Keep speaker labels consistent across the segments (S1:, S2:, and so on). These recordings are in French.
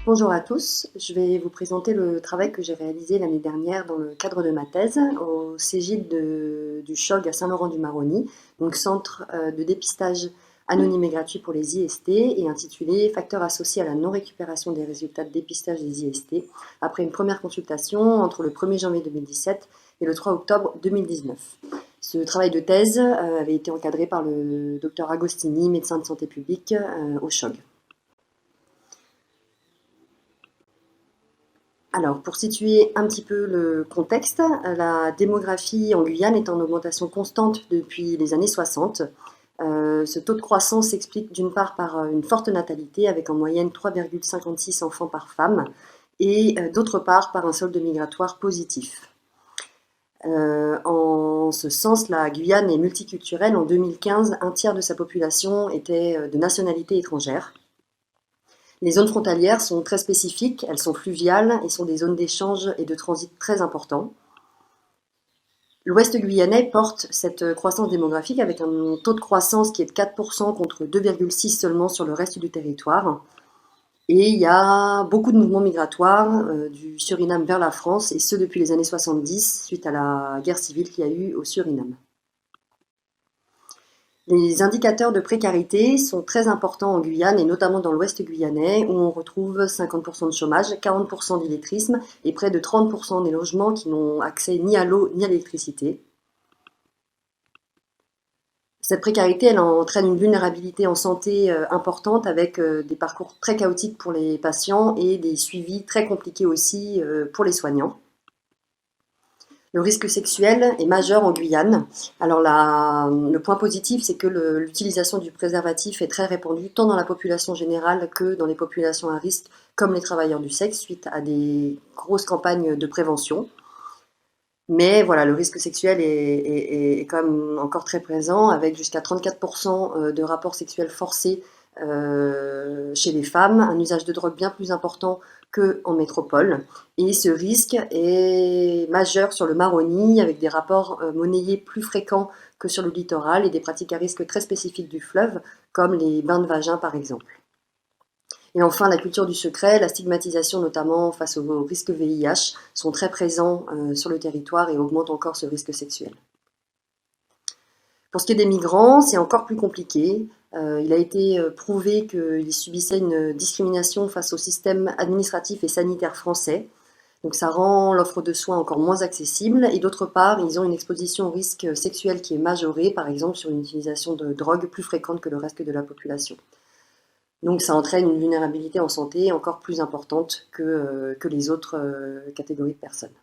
S1: Bonjour à tous, je vais vous présenter le travail que j'ai réalisé l'année dernière dans le cadre de ma thèse au CEGID du CHOG à Saint-Laurent-du-Maroni, donc centre de dépistage anonyme et gratuit pour les IST et intitulé Facteurs associés à la non-récupération des résultats de dépistage des IST après une première consultation entre le 1er janvier 2017 et le 3 octobre 2019. Ce travail de thèse avait été encadré par le docteur Agostini, médecin de santé publique au CHOG. Alors, pour situer un petit peu le contexte, la démographie en Guyane est en augmentation constante depuis les années 60. Ce taux de croissance s'explique d'une part par une forte natalité, avec en moyenne 3,56 enfants par femme, et d'autre part par un solde migratoire positif. En ce sens, la Guyane est multiculturelle. En 2015, un tiers de sa population était de nationalité étrangère. Les zones frontalières sont très spécifiques, elles sont fluviales et sont des zones d'échange et de transit très importants. L'Ouest guyanais porte cette croissance démographique avec un taux de croissance qui est de 4% contre 2,6% seulement sur le reste du territoire. Et il y a beaucoup de mouvements migratoires du Suriname vers la France, et ce depuis les années 70, suite à la guerre civile qu'il y a eu au Suriname. Les indicateurs de précarité sont très importants en Guyane et notamment dans l'ouest guyanais où on retrouve 50% de chômage, 40% d'illettrisme et près de 30% des logements qui n'ont accès ni à l'eau ni à l'électricité. Cette précarité, elle entraîne une vulnérabilité en santé importante avec des parcours très chaotiques pour les patients et des suivis très compliqués aussi pour les soignants. Le risque sexuel est majeur en Guyane. Alors le point positif, c'est que l'utilisation du préservatif est très répandue tant dans la population générale que dans les populations à risque, comme les travailleurs du sexe, suite à des grosses campagnes de prévention. Mais voilà, le risque sexuel est quand même encore très présent, avec jusqu'à 34% de rapports sexuels forcés chez les femmes, un usage de drogue bien plus important qu'en métropole. Et ce risque est majeur sur le Maroni, avec des rapports monnayés plus fréquents que sur le littoral et des pratiques à risque très spécifiques du fleuve, comme les bains de vagin par exemple. Et enfin, la culture du secret, la stigmatisation notamment face au risque VIH sont très présents sur le territoire et augmentent encore ce risque sexuel. Pour ce qui est des migrants, c'est encore plus compliqué. Il a été prouvé qu'ils subissaient une discrimination face au système administratif et sanitaire français. Donc ça rend l'offre de soins encore moins accessible. Et d'autre part, ils ont une exposition au risque sexuel qui est majorée, par exemple sur une utilisation de drogue plus fréquente que le reste de la population. Donc ça entraîne une vulnérabilité en santé encore plus importante que les autres catégories de personnes.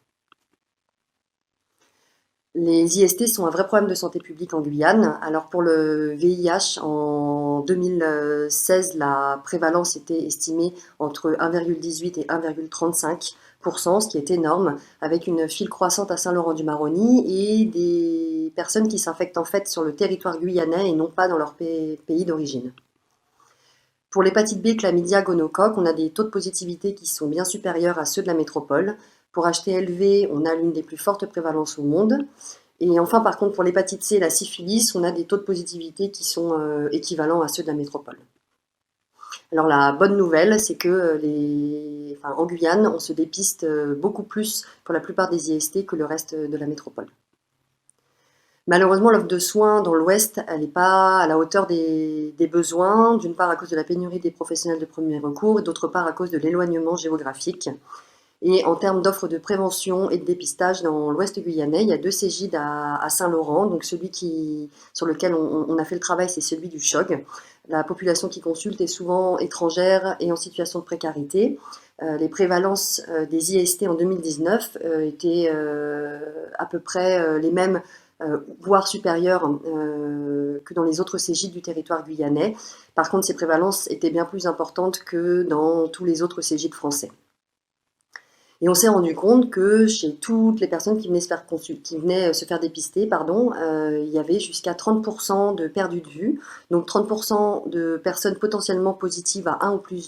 S1: Les IST sont un vrai problème de santé publique en Guyane. Alors pour le VIH, en 2016, la prévalence était estimée entre 1,18 et 1,35%, ce qui est énorme, avec une file croissante à Saint-Laurent-du-Maroni et des personnes qui s'infectent en fait sur le territoire guyanais et non pas dans leur pays d'origine. Pour l'hépatite B, chlamydia, gonocoque, on a des taux de positivité qui sont bien supérieurs à ceux de la métropole. Pour HTLV, on a l'une des plus fortes prévalences au monde. Et enfin, par contre, pour l'hépatite C et la syphilis, on a des taux de positivité qui sont équivalents à ceux de la métropole. Alors la bonne nouvelle, c'est que en Guyane, on se dépiste beaucoup plus pour la plupart des IST que le reste de la métropole. Malheureusement, l'offre de soins dans l'Ouest, elle n'est pas à la hauteur des besoins, d'une part à cause de la pénurie des professionnels de premier recours, et d'autre part à cause de l'éloignement géographique. Et en termes d'offres de prévention et de dépistage dans l'Ouest guyanais, il y a 2 CEGID à Saint-Laurent. Donc celui sur lequel on a fait le travail, c'est celui du CHOG. La population qui consulte est souvent étrangère et en situation de précarité. Les prévalences des IST en 2019 étaient à peu près les mêmes, voire supérieures que dans les autres CEGID du territoire guyanais. Par contre, ces prévalences étaient bien plus importantes que dans tous les autres CEGID français. Et on s'est rendu compte que chez toutes les personnes qui venaient se faire dépister, il y avait jusqu'à 30% de perdus de vue, donc 30% de personnes potentiellement positives à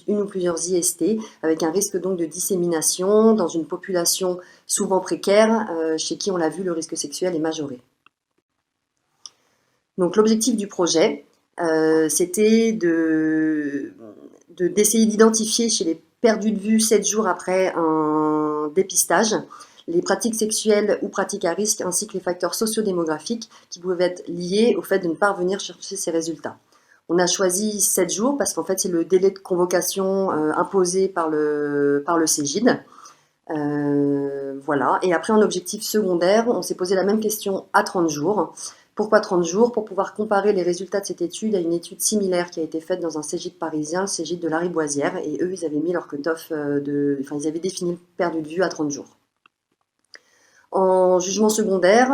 S1: une ou plusieurs IST, avec un risque donc de dissémination dans une population souvent précaire, chez qui on l'a vu, le risque sexuel est majoré. Donc l'objectif du projet, c'était d'essayer d'identifier chez les perdu de vue 7 jours après un dépistage, les pratiques sexuelles ou pratiques à risque, ainsi que les facteurs sociodémographiques qui pouvaient être liés au fait de ne pas revenir chercher ces résultats. On a choisi 7 jours parce qu'en fait c'est le délai de convocation imposé par le CEGID. Voilà. Et après, en objectif secondaire, on s'est posé la même question à 30 jours. Pourquoi 30 jours? Pour pouvoir comparer les résultats de cette étude à une étude similaire qui a été faite dans un CEGID parisien, le CEGID de Lariboisière, et eux, ils avaient mis leur cutoff ils avaient défini le perdu de vue à 30 jours. En jugement secondaire,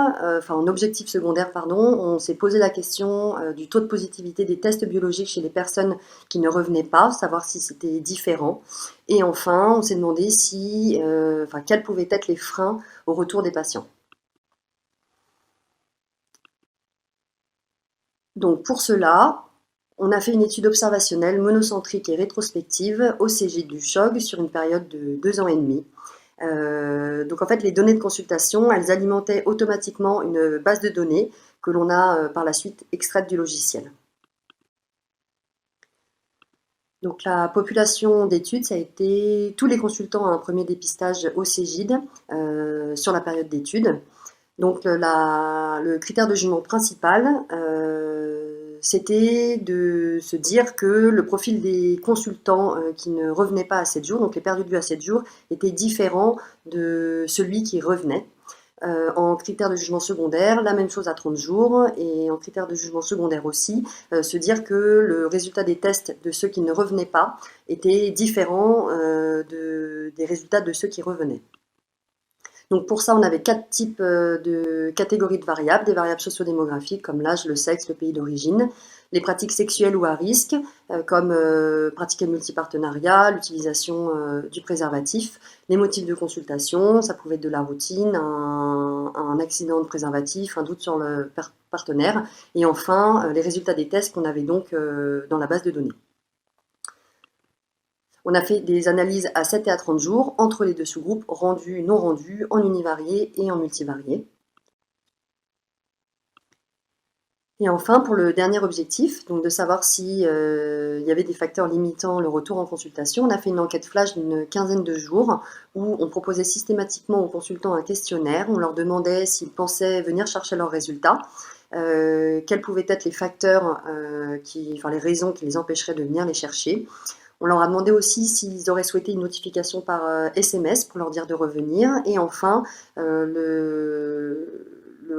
S1: en objectif secondaire, pardon, on s'est posé la question du taux de positivité des tests biologiques chez les personnes qui ne revenaient pas, savoir si c'était différent. Et enfin, on s'est demandé quels pouvaient être les freins au retour des patients. Donc pour cela, on a fait une étude observationnelle monocentrique et rétrospective au CEGID du CHOG sur une période de 2 ans et demi. Donc en fait, les données de consultation, elles alimentaient automatiquement une base de données que l'on a par la suite extraite du logiciel. Donc la population d'études, ça a été tous les consultants à un premier dépistage au CEGID sur la période d'études. Donc le critère de jugement principal, c'était de se dire que le profil des consultants qui ne revenaient pas à 7 jours, donc les perdus de vue à 7 jours, était différent de celui qui revenait. En critère de jugement secondaire, la même chose à 30 jours, et en critère de jugement secondaire aussi, se dire que le résultat des tests de ceux qui ne revenaient pas était différent des résultats de ceux qui revenaient. Donc pour ça, on avait 4 types de catégories de variables, des variables sociodémographiques comme l'âge, le sexe, le pays d'origine, les pratiques sexuelles ou à risque, comme pratiquer le multipartenariat, l'utilisation du préservatif, les motifs de consultation, ça pouvait être de la routine, un accident de préservatif, un doute sur le partenaire, et enfin les résultats des tests qu'on avait donc dans la base de données. On a fait des analyses à 7 et à 30 jours entre les deux sous-groupes, rendus, non rendus, en univarié et en multivarié. Et enfin, pour le dernier objectif, donc de savoir s'il y avait des facteurs limitant le retour en consultation, on a fait une enquête flash d'une quinzaine de jours où on proposait systématiquement aux consultants un questionnaire. On leur demandait s'ils pensaient venir chercher leurs résultats, quels pouvaient être les facteurs, les raisons qui les empêcheraient de venir les chercher. On leur a demandé aussi s'ils auraient souhaité une notification par SMS pour leur dire de revenir. Et enfin, le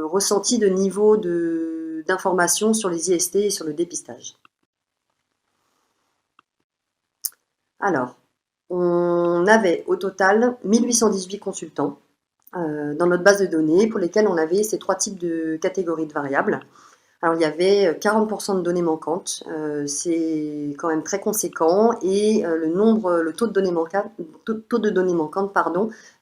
S1: ressenti de niveau d'information sur les IST et sur le dépistage. Alors, on avait au total 1818 consultants dans notre base de données pour lesquels on avait ces 3 types de catégories de variables. Alors il y avait 40% de données manquantes, c'est quand même très conséquent, et le taux de données manquantes,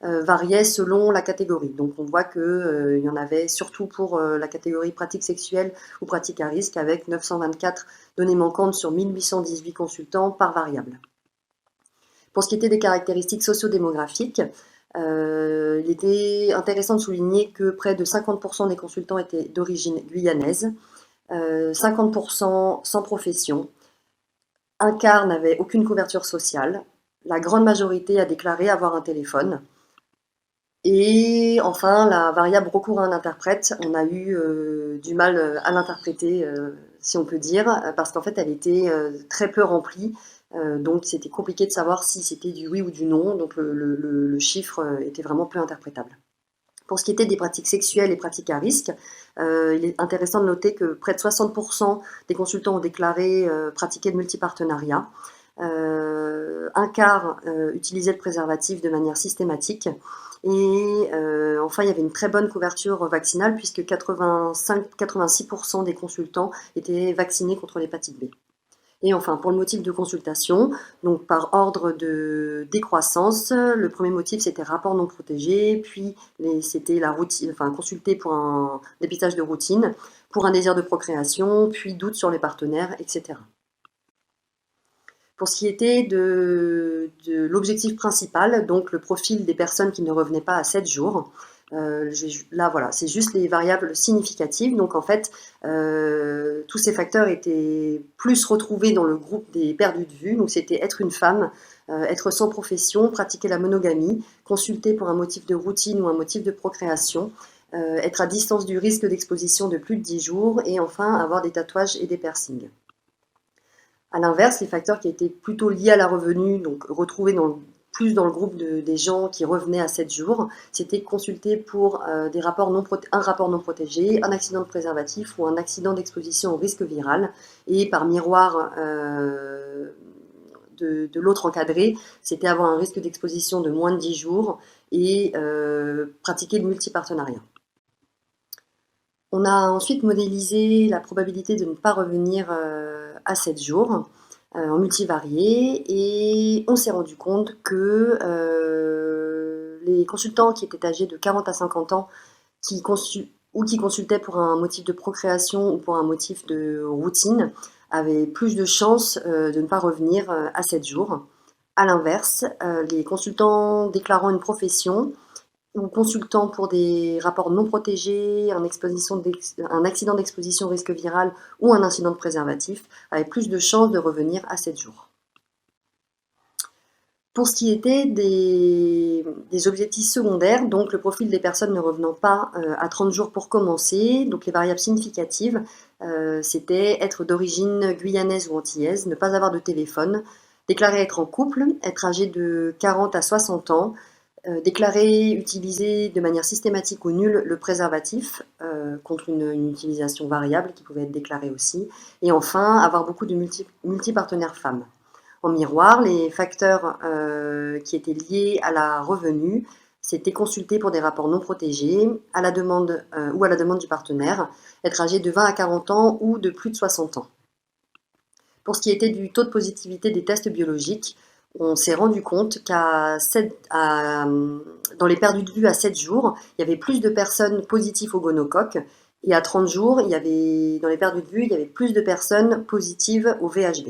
S1: variait selon la catégorie. Donc on voit qu'il y en avait surtout pour la catégorie pratique sexuelle ou pratique à risque, avec 924 données manquantes sur 1818 consultants par variable. Pour ce qui était des caractéristiques sociodémographiques, il était intéressant de souligner que près de 50% des consultants étaient d'origine guyanaise, 50% sans profession, un quart n'avait aucune couverture sociale, la grande majorité a déclaré avoir un téléphone, et enfin la variable recours à un interprète, on a eu du mal à l'interpréter, si on peut dire, parce qu'en fait elle était très peu remplie, donc c'était compliqué de savoir si c'était du oui ou du non, donc le chiffre était vraiment peu interprétable. Pour ce qui était des pratiques sexuelles et pratiques à risque, il est intéressant de noter que près de 60% des consultants ont déclaré pratiquer le multipartenariat. Un quart utilisait le préservatif de manière systématique. Et enfin, il y avait une très bonne couverture vaccinale puisque 86% des consultants étaient vaccinés contre l'hépatite B. Et enfin, pour le motif de consultation, donc par ordre de décroissance, le premier motif c'était rapport non protégé, puis c'était la routine, consulter pour un dépistage de routine, pour un désir de procréation, puis doute sur les partenaires, etc. Pour ce qui était de l'objectif principal, donc le profil des personnes qui ne revenaient pas à 7 jours, là voilà, c'est juste les variables significatives. Donc en fait, tous ces facteurs étaient plus retrouvés dans le groupe des perdus de vue. Donc c'était être une femme, être sans profession, pratiquer la monogamie, consulter pour un motif de routine ou un motif de procréation, être à distance du risque d'exposition de plus de 10 jours et enfin avoir des tatouages et des piercings. À l'inverse, les facteurs qui étaient plutôt liés à la revenu, donc retrouvés plus dans le groupe des gens qui revenaient à 7 jours, c'était consulter pour un rapport non protégé, un accident de préservatif ou un accident d'exposition au risque viral. Et par miroir de l'autre encadré, c'était avoir un risque d'exposition de moins de 10 jours et pratiquer le multipartenariat. On a ensuite modélisé la probabilité de ne pas revenir à 7 jours en multivarié et on s'est rendu compte que les consultants qui étaient âgés de 40 à 50 ans qui consultaient pour un motif de procréation ou pour un motif de routine avaient plus de chances de ne pas revenir à 7 jours. A l'inverse, les consultants déclarant une profession ou consultant pour des rapports non protégés, un accident d'exposition au risque viral ou un incident de préservatif, avaient plus de chances de revenir à 7 jours. Pour ce qui était des objectifs secondaires, donc le profil des personnes ne revenant pas à 30 jours pour commencer, donc les variables significatives, c'était être d'origine guyanaise ou antillaise, ne pas avoir de téléphone, déclarer être en couple, être âgé de 40 à 60 ans, déclarer utiliser de manière systématique ou nulle le préservatif contre une utilisation variable qui pouvait être déclarée aussi, et enfin avoir beaucoup de multipartenaires femmes. En miroir, les facteurs qui étaient liés à la revenu, c'était consulter pour des rapports non protégés, à la demande ou à la demande du partenaire, être âgé de 20 à 40 ans ou de plus de 60 ans. Pour ce qui était du taux de positivité des tests biologiques, on s'est rendu compte dans les perdus de vue à 7 jours, il y avait plus de personnes positives au gonocoque, et à 30 jours, dans les perdus de vue, il y avait plus de personnes positives au VHB.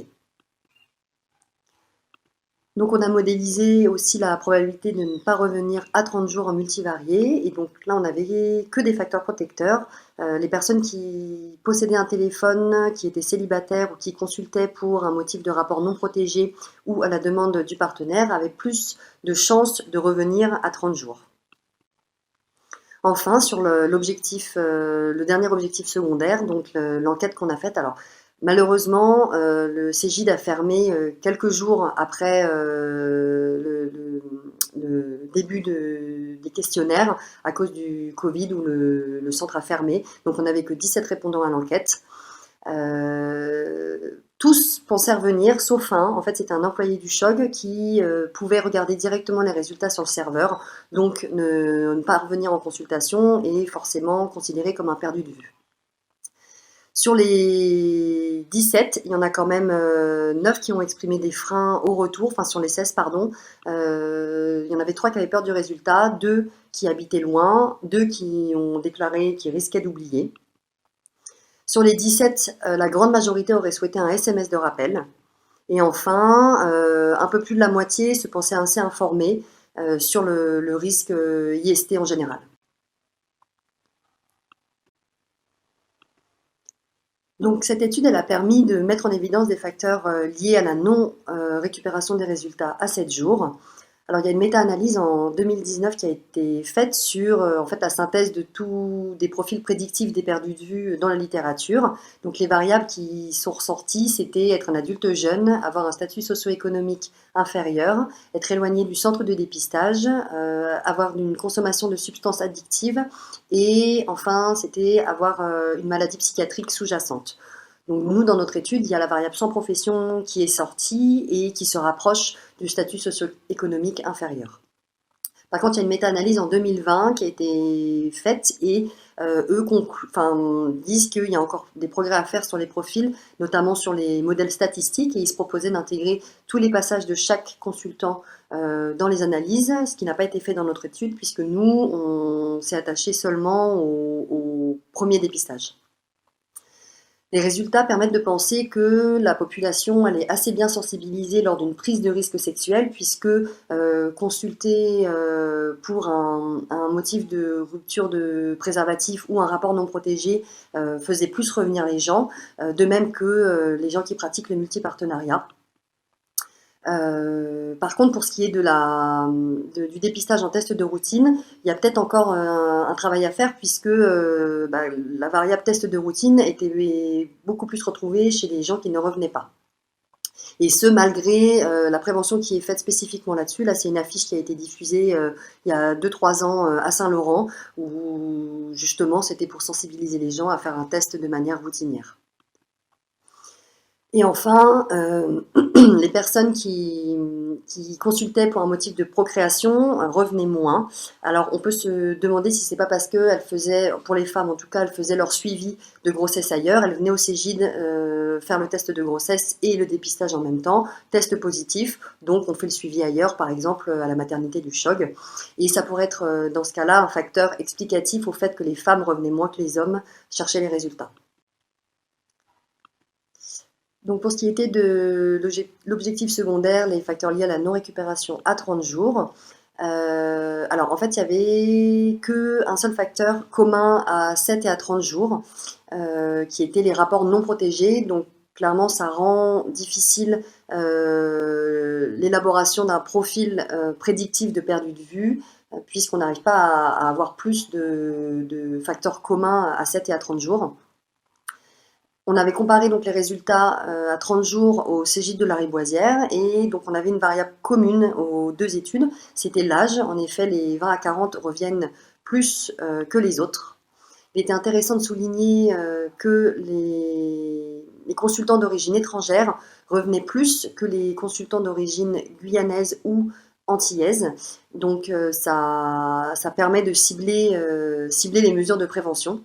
S1: Donc on a modélisé aussi la probabilité de ne pas revenir à 30 jours en multivarié, et donc là on n'avait que des facteurs protecteurs. Les personnes qui possédaient un téléphone, qui étaient célibataires ou qui consultaient pour un motif de rapport non protégé ou à la demande du partenaire avaient plus de chances de revenir à 30 jours. Enfin, sur le dernier objectif secondaire, donc l'enquête qu'on a faite, alors malheureusement, le Cégide a fermé quelques jours après le début des questionnaires à cause du Covid où le centre a fermé. Donc on n'avait que 17 répondants à l'enquête. Tous pensaient revenir, sauf un. En fait, c'était un employé du CHOG qui pouvait regarder directement les résultats sur le serveur, donc ne pas revenir en consultation et forcément considéré comme un perdu de vue. Sur les 17, il y en a quand même 9 qui ont exprimé des freins au retour, enfin sur les 16, pardon. Il y en avait 3 qui avaient peur du résultat, 2 qui habitaient loin, 2 qui ont déclaré qu'ils risquaient d'oublier. Sur les 17, la grande majorité aurait souhaité un SMS de rappel. Et enfin, un peu plus de la moitié se pensait assez informés sur le risque IST en général. Donc cette étude, elle a permis de mettre en évidence des facteurs liés à la non-récupération des résultats à 7 jours. Alors il y a une méta-analyse en 2019 qui a été faite sur en fait, la synthèse de tous des profils prédictifs des perdus de vue dans la littérature. Donc les variables qui sont ressorties, c'était être un adulte jeune, avoir un statut socio-économique inférieur, être éloigné du centre de dépistage, avoir une consommation de substances addictives et enfin c'était avoir une maladie psychiatrique sous-jacente. Donc nous, dans notre étude, il y a la variable sans profession qui est sortie et qui se rapproche du statut socio-économique inférieur. Par contre, il y a une méta-analyse en 2020 qui a été faite et eux disent qu'il y a encore des progrès à faire sur les profils, notamment sur les modèles statistiques, et ils se proposaient d'intégrer tous les passages de chaque consultant dans les analyses, ce qui n'a pas été fait dans notre étude puisque nous, on s'est attaché seulement au premier dépistage. Les résultats permettent de penser que la population elle est assez bien sensibilisée lors d'une prise de risque sexuel puisque consulter pour un motif de rupture de préservatif ou un rapport non protégé faisait plus revenir les gens, de même que les gens qui pratiquent le multipartenariat. Par contre, pour ce qui est du dépistage en test de routine, il y a peut-être encore un travail à faire puisque la variable test de routine était beaucoup plus retrouvée chez les gens qui ne revenaient pas. Et ce, malgré la prévention qui est faite spécifiquement là-dessus. Là, c'est une affiche qui a été diffusée il y a 2-3 ans à Saint-Laurent, où justement c'était pour sensibiliser les gens à faire un test de manière routinière. Et enfin, les personnes qui consultaient pour un motif de procréation revenaient moins. Alors on peut se demander si c'est pas parce qu'elles faisaient, pour les femmes en tout cas, elles faisaient leur suivi de grossesse ailleurs. Elles venaient au Cégide faire le test de grossesse et le dépistage en même temps, test positif, donc on fait le suivi ailleurs, par exemple à la maternité du Chog. Et ça pourrait être dans ce cas-là un facteur explicatif au fait que les femmes revenaient moins que les hommes chercher les résultats. Donc pour ce qui était de l'objectif secondaire, les facteurs liés à la non-récupération à 30 jours, alors en fait il n'y avait qu'un seul facteur commun à 7 et à 30 jours, qui étaient les rapports non protégés. Donc clairement ça rend difficile l'élaboration d'un profil prédictif de perdu de vue, puisqu'on n'arrive pas à avoir plus de facteurs communs à 7 et à 30 jours. On avait comparé donc les résultats à 30 jours au Cégide de la Riboisière et donc on avait une variable commune aux deux études, c'était l'âge. En effet, les 20 à 40 reviennent plus que les autres. Il était intéressant de souligner que les consultants d'origine étrangère revenaient plus que les consultants d'origine guyanaise ou antillaise. Donc ça permet de cibler les mesures de prévention.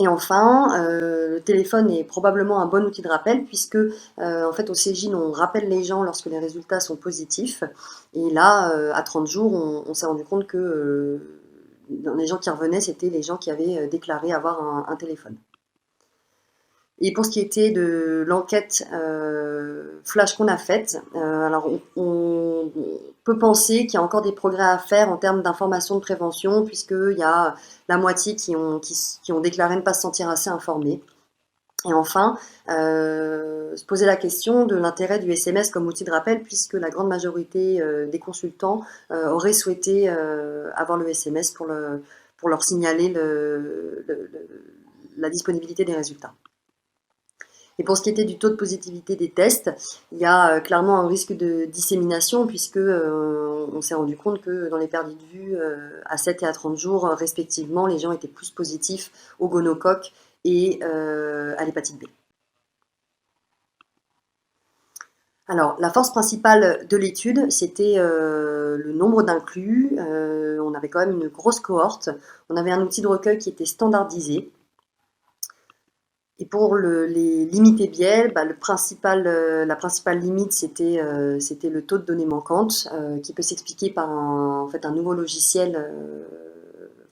S1: Et enfin, le téléphone est probablement un bon outil de rappel puisque en fait au Cégine on rappelle les gens lorsque les résultats sont positifs. Et là, à 30 jours, on s'est rendu compte que dans les gens qui revenaient, c'était les gens qui avaient déclaré avoir un téléphone. Et pour ce qui était de l'enquête flash qu'on a faite, alors on peut penser qu'il y a encore des progrès à faire en termes d'information de prévention, puisqu'il y a la moitié qui ont déclaré ne pas se sentir assez informés. Et enfin, se poser la question de l'intérêt du SMS comme outil de rappel, puisque la grande majorité des consultants auraient souhaité avoir le SMS pour leur signaler la disponibilité des résultats. Et pour ce qui était du taux de positivité des tests, il y a clairement un risque de dissémination puisque on s'est rendu compte que dans les perdus de vue à 7 et à 30 jours respectivement, les gens étaient plus positifs au gonocoque et à l'hépatite B. Alors, la force principale de l'étude, c'était le nombre d'inclus. On avait quand même une grosse cohorte. On avait un outil de recueil qui était standardisé. Et pour les limites et biais, la principale limite, c'était le taux de données manquantes, qui peut s'expliquer par un nouveau logiciel.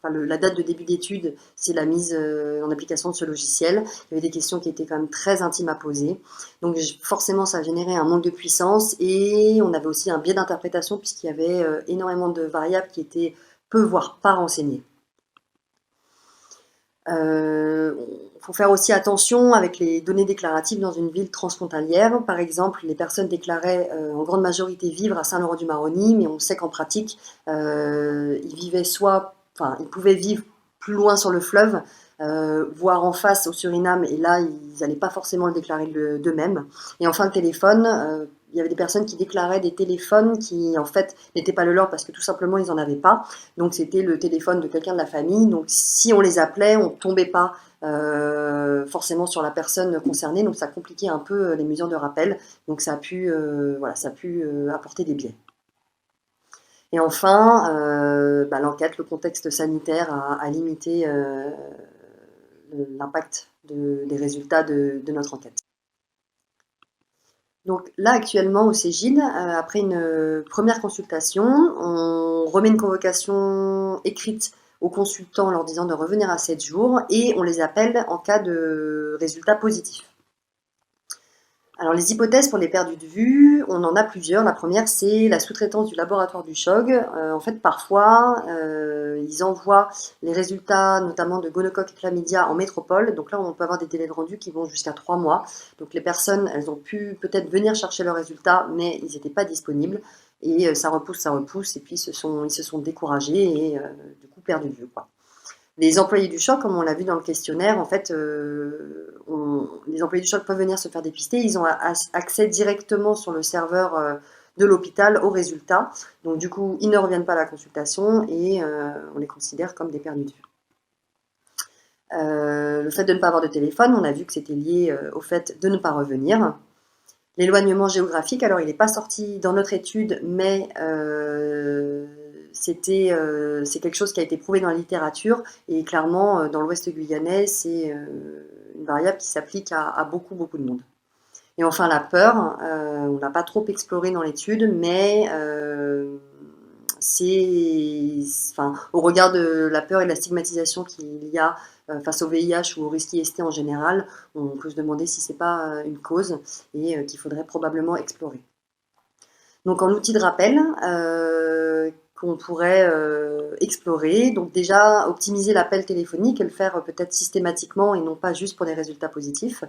S1: La date de début d'étude, c'est la mise en application de ce logiciel. Il y avait des questions qui étaient quand même très intimes à poser. Donc forcément, ça générait un manque de puissance et on avait aussi un biais d'interprétation puisqu'il y avait énormément de variables qui étaient peu, voire pas renseignées. Il faut faire aussi attention avec les données déclaratives dans une ville transfrontalière. Par exemple, les personnes déclaraient en grande majorité vivre à Saint-Laurent-du-Maroni, mais on sait qu'en pratique, ils pouvaient vivre plus loin sur le fleuve, voire en face au Suriname, et là, ils n'allaient pas forcément le déclarer d'eux-mêmes. Et enfin, le téléphone, il y avait des personnes qui déclaraient des téléphones qui, en fait, n'étaient pas le leur parce que tout simplement, ils n'en avaient pas. Donc, c'était le téléphone de quelqu'un de la famille. Donc, si on les appelait, on ne tombait pas forcément sur la personne concernée. Donc, ça compliquait un peu les mesures de rappel. Donc, ça a pu apporter des biais. Et enfin, l'enquête, le contexte sanitaire a limité l'impact des résultats de notre enquête. Donc là, actuellement, au Cégide, après une première consultation, on remet une convocation écrite aux consultants leur disant de revenir à 7 jours et on les appelle en cas de résultat positif. Alors les hypothèses pour les perdus de vue, on en a plusieurs. La première, c'est la sous-traitance du laboratoire du CHOG. En fait, parfois, ils envoient les résultats, notamment de gonocoque et chlamydia, en métropole. Donc là, on peut avoir des délais de rendu qui vont jusqu'à 3 mois. Donc les personnes, elles ont pu peut-être venir chercher leurs résultats, mais ils n'étaient pas disponibles. Et ça repousse, et puis ils se sont découragés et du coup perdus de vue, quoi. Les employés du choc, comme on l'a vu dans le questionnaire, en fait, les employés du choc peuvent venir se faire dépister. Ils ont accès directement sur le serveur de l'hôpital aux résultats. Donc du coup, ils ne reviennent pas à la consultation et on les considère comme des perdus de vue. Le fait de ne pas avoir de téléphone, on a vu que c'était lié au fait de ne pas revenir. L'éloignement géographique, alors il n'est pas sorti dans notre étude, mais c'est quelque chose qui a été prouvé dans la littérature et clairement dans l'ouest guyanais, c'est une variable qui s'applique à beaucoup, beaucoup de monde. Et enfin la peur, on l'a pas trop exploré dans l'étude, mais au regard de la peur et de la stigmatisation qu'il y a face au VIH ou au risque IST en général, on peut se demander si c'est pas une cause et qu'il faudrait probablement explorer. Donc en outil de rappel qu'on pourrait explorer, donc déjà optimiser l'appel téléphonique et le faire peut-être systématiquement et non pas juste pour des résultats positifs.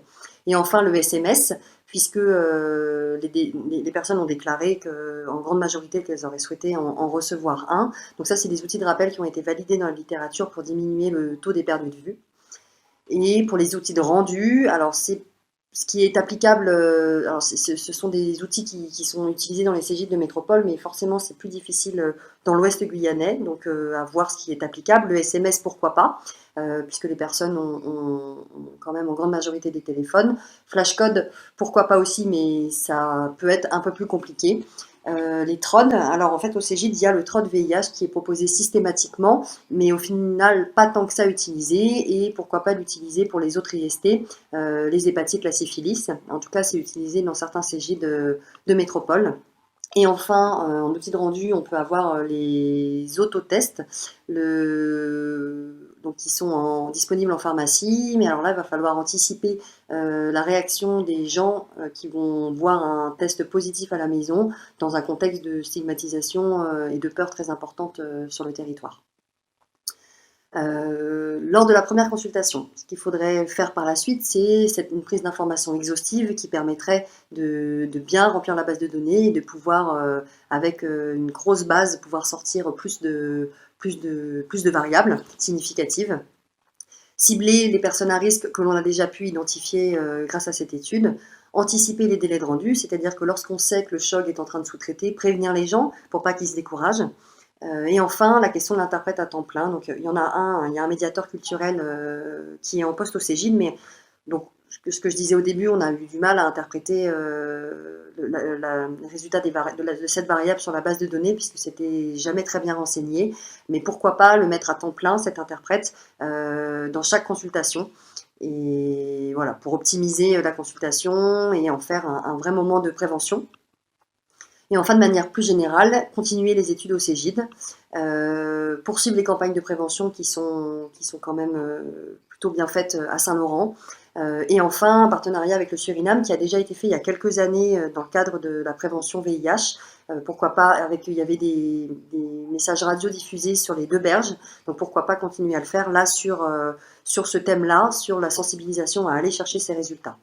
S1: Et enfin le SMS, puisque les personnes ont déclaré en grande majorité qu'elles auraient souhaité en recevoir un. Donc ça, c'est des outils de rappel qui ont été validés dans la littérature pour diminuer le taux des perdus de vue. Et pour les outils de rendu, alors c'est ce qui est applicable, alors ce sont des outils qui sont utilisés dans les CGID de métropole, mais forcément c'est plus difficile dans l'ouest guyanais, donc à voir ce qui est applicable. Le SMS, pourquoi pas, puisque les personnes ont quand même en grande majorité des téléphones. Flashcode, pourquoi pas aussi, mais ça peut être un peu plus compliqué. Les TROD, alors en fait au CGID, il y a le TROD VIH qui est proposé systématiquement, mais au final pas tant que ça utilisé, et pourquoi pas l'utiliser pour les autres IST, les hépatites, la syphilis. En tout cas, c'est utilisé dans certains CGID de métropole. Et enfin, en outil de rendu, on peut avoir les autotests, donc qui sont disponibles en pharmacie, mais alors là, il va falloir anticiper la réaction des gens qui vont voir un test positif à la maison dans un contexte de stigmatisation et de peur très importante sur le territoire. Lors de la première consultation, ce qu'il faudrait faire par la suite, c'est une prise d'information exhaustive qui permettrait de bien remplir la base de données et de pouvoir, avec une grosse base, pouvoir sortir plus de variables significatives. Cibler les personnes à risque que l'on a déjà pu identifier grâce à cette étude. Anticiper les délais de rendu, c'est-à-dire que lorsqu'on sait que le CHOG est en train de sous-traiter, prévenir les gens pour pas qu'ils se découragent. Et enfin, la question de l'interprète à temps plein. Donc, il y a un médiateur culturel qui est en poste au CGID, mais donc, ce que je disais au début, on a eu du mal à interpréter le résultat de cette variable sur la base de données, puisque c'était jamais très bien renseigné. Mais pourquoi pas le mettre à temps plein, cet interprète, dans chaque consultation. Et voilà, pour optimiser la consultation et en faire un vrai moment de prévention. Et enfin, de manière plus générale, continuer les études au CEGID, poursuivre les campagnes de prévention qui sont quand même plutôt bien faites à Saint-Laurent. Et enfin, un partenariat avec le Suriname qui a déjà été fait il y a quelques années dans le cadre de la prévention VIH. Pourquoi pas, il y avait des messages radio diffusés sur les 2 berges, donc pourquoi pas continuer à le faire là sur ce thème-là, sur la sensibilisation à aller chercher ces résultats.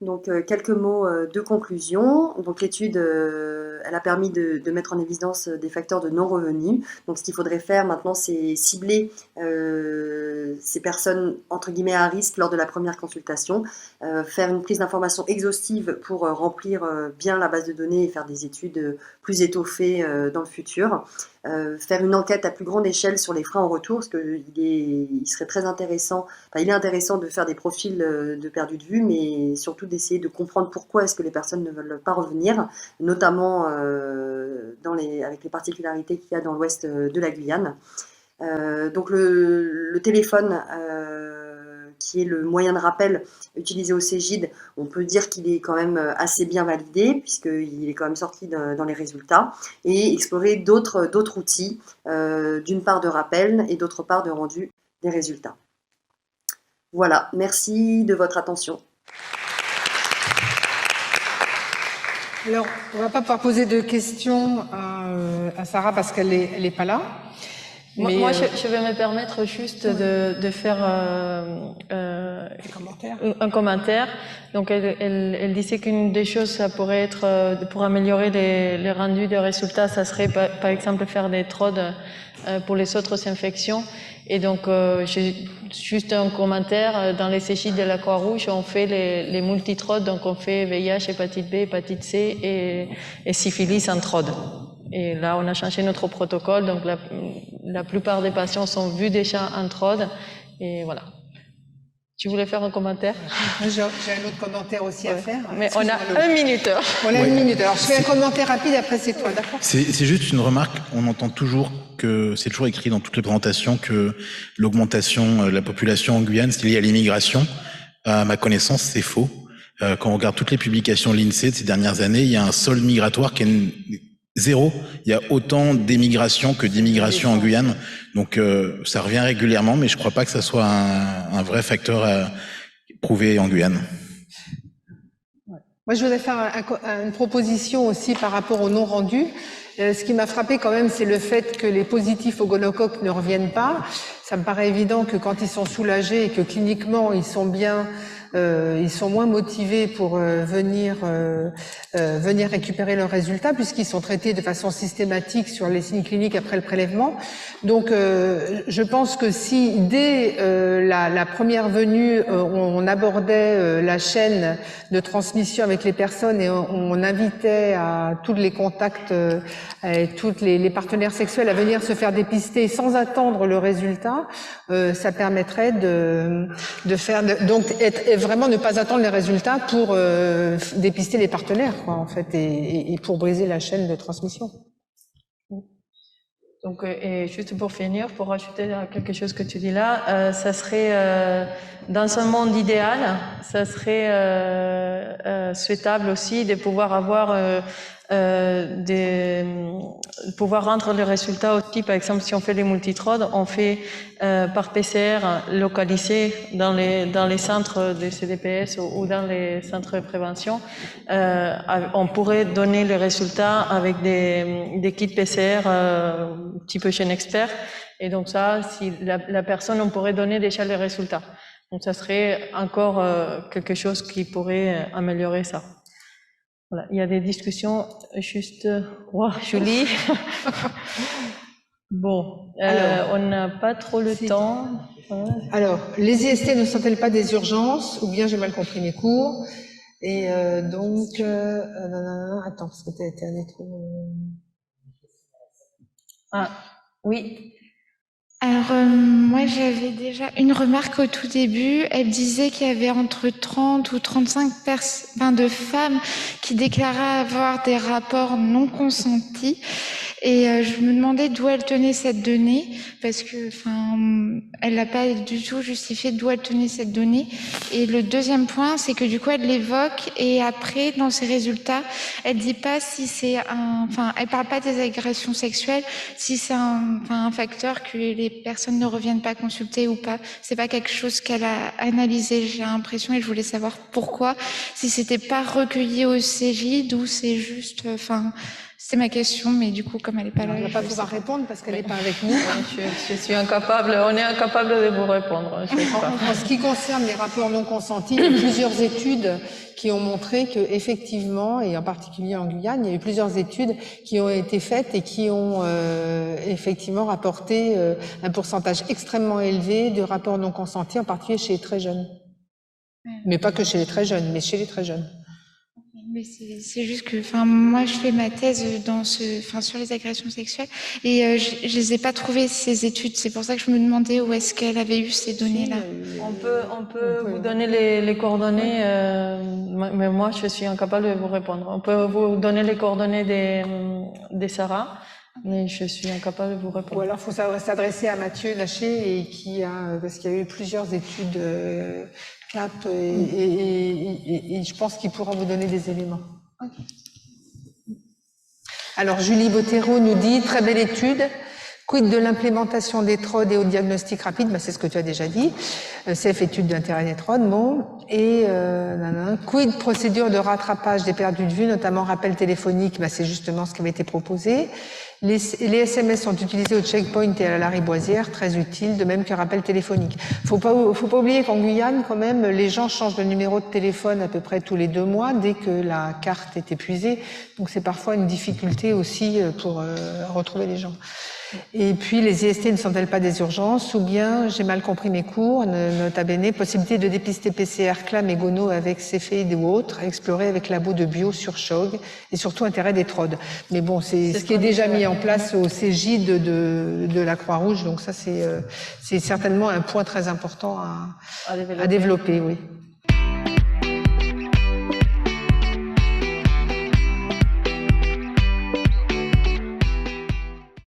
S1: Donc quelques mots de conclusion. Donc l'étude, elle a permis de mettre en évidence des facteurs de non-revenus. Donc ce qu'il faudrait faire maintenant, c'est cibler ces personnes entre guillemets à risque lors de la première consultation, faire une prise d'information exhaustive pour remplir bien la base de données et faire des études plus étoffées dans le futur. Faire une enquête à plus grande échelle sur les freins au retour, parce qu'il serait très intéressant, il est intéressant de faire des profils de perdus de vue, mais surtout d'essayer de comprendre pourquoi est-ce que les personnes ne veulent pas revenir, notamment avec les particularités qu'il y a dans l'ouest de la Guyane. Donc le téléphone, qui est le moyen de rappel utilisé au CEGID, on peut dire qu'il est quand même assez bien validé, puisqu'il est quand même sorti dans les résultats, et explorer d'autres outils, d'une part de rappel et d'autre part de rendu des résultats. Voilà, merci de votre attention.
S2: Alors, on ne va pas pouvoir poser de questions à Sarah parce qu'elle est pas là. Mais
S3: Moi, je vais me permettre juste de faire un commentaire. Donc, elle disait qu'une des choses, ça pourrait être, pour améliorer les rendus de résultats, ça serait par exemple faire des TROD pour les autres infections. Et donc, j'ai juste un commentaire. Dans les CHI de la Croix-Rouge, on fait les multitrodes. Donc, on fait VIH, hépatite B, hépatite C et syphilis en TROD. Et là, on a changé notre protocole. Donc, la plupart des patients sont vus déjà en TROD. Et voilà. Tu voulais faire un commentaire?
S2: J'ai un autre commentaire aussi à faire.
S3: Mais on a 1 minute.
S2: On a 1 minute. Alors, je fais un commentaire rapide, après c'est toi, d'accord?
S4: C'est juste une remarque. On entend toujours que, c'est toujours écrit dans toutes les présentations, que l'augmentation de la population en Guyane, c'est lié à l'immigration. À ma connaissance, c'est faux. Quand on regarde toutes les publications de l'INSEE de ces dernières années, il y a un solde migratoire qui est zéro. Il y a autant d'émigration que d'immigration en Guyane. Donc, ça revient régulièrement, mais je crois pas que ça soit un vrai facteur à prouver en Guyane.
S2: Moi, je voudrais faire une proposition aussi par rapport au non rendu. Ce qui m'a frappé quand même, c'est le fait que les positifs au gonocoque ne reviennent pas. Ça me paraît évident que quand ils sont soulagés et que cliniquement ils sont bien, ils sont moins motivés pour venir récupérer leurs résultats puisqu'ils sont traités de façon systématique sur les signes cliniques après le prélèvement. Donc, je pense que si dès la première venue, on abordait la chaîne de transmission avec les personnes et on invitait à tous les contacts et tous les partenaires sexuels à venir se faire dépister sans attendre le résultat, ça permettrait de faire donc vraiment ne pas attendre les résultats pour dépister les partenaires, quoi, en fait, et pour briser la chaîne de transmission.
S3: Donc, et juste pour finir, pour rajouter à quelque chose que tu dis là, ça serait, dans un monde idéal, ça serait souhaitable aussi de pouvoir avoir pouvoir rendre les résultats aussi. Par exemple, si on fait les multitrodes, on fait par PCR localisé dans les centres de CDPS ou dans les centres de prévention. On pourrait donner les résultats avec des kits PCR type GeneXpert. Et donc ça, si la personne, on pourrait donner déjà les résultats. Donc ça serait encore quelque chose qui pourrait améliorer ça. Voilà, il y a des discussions juste... Wow, Julie. Bon, on n'a pas trop le temps.
S2: Alors, les IST ne sont-elles pas des urgences ou bien j'ai mal compris mes cours? Et donc, attends, parce que tu as été allé trop...
S3: Ah, oui.
S5: Alors, moi, j'avais déjà une remarque au tout début. Elle disait qu'il y avait entre 30 ou 35 de femmes qui déclaraient avoir des rapports non consentis. Et je me demandais d'où elle tenait cette donnée, parce que, elle n'a pas du tout justifié d'où elle tenait cette donnée. Et le deuxième point, c'est que du coup, elle l'évoque et après, dans ses résultats, elle dit pas si c'est elle parle pas des agressions sexuelles, si c'est un facteur que les personnes ne reviennent pas consulter ou pas. C'est pas quelque chose qu'elle a analysé, j'ai l'impression, et je voulais savoir pourquoi, si c'était pas recueilli au CGID ou c'est juste, c'est ma question, mais du coup, comme elle n'est pas là...
S2: Elle ne va pas pouvoir répondre parce qu'elle n'est pas avec nous.
S3: Je suis incapable, on est incapable de vous répondre.
S2: En ce qui concerne les rapports non consentis, il y a plusieurs études qui ont montré que effectivement, et en particulier en Guyane, il y a eu plusieurs études qui ont été faites et qui ont effectivement rapporté un pourcentage extrêmement élevé de rapports non consentis, en particulier chez les très jeunes. Mais pas que chez les très jeunes, mais chez les très jeunes.
S5: Mais c'est juste que, moi, je fais ma thèse sur les agressions sexuelles et je les ai pas trouvées ces études. C'est pour ça que je me demandais où est-ce qu'elle avait eu ces données-là.
S3: On peut vous donner les coordonnées, mais moi, je suis incapable de vous répondre. On peut vous donner les coordonnées des Sarah, mais je suis incapable de vous répondre.
S2: Ou alors, il faut s'adresser à Mathieu Laché et parce qu'il y a eu plusieurs études. CAP et je pense qu'il pourra vous donner des éléments. Okay. Alors Julie Bottero nous dit, très belle étude, Quid de l'implémentation des TROD et au diagnostic rapide, c'est ce que tu as déjà dit. CF étude d'intérêt des TROD, bon. Et quid procédure de rattrapage des perdus de vue, notamment rappel téléphonique, c'est justement ce qui avait été proposé. Les SMS sont utilisés au checkpoint et à la lariboisière, très utile, de même qu'un rappel téléphonique. Faut pas oublier qu'en Guyane, quand même, les gens changent de numéro de téléphone à peu près tous les 2 mois, dès que la carte est épuisée. Donc c'est parfois une difficulté aussi pour retrouver les gens. Et puis, les IST ne sont-elles pas des urgences? Ou bien, j'ai mal compris mes cours, nota bene, possibilité de dépister PCR, CLAM et gono avec Cepheid ou autres, à explorer avec labo de bio sur CHOG, et surtout intérêt des TROD. Mais bon, c'est ce qui est déjà mis en place au CGID de la Croix-Rouge, donc ça, c'est certainement un point très important à développer, oui.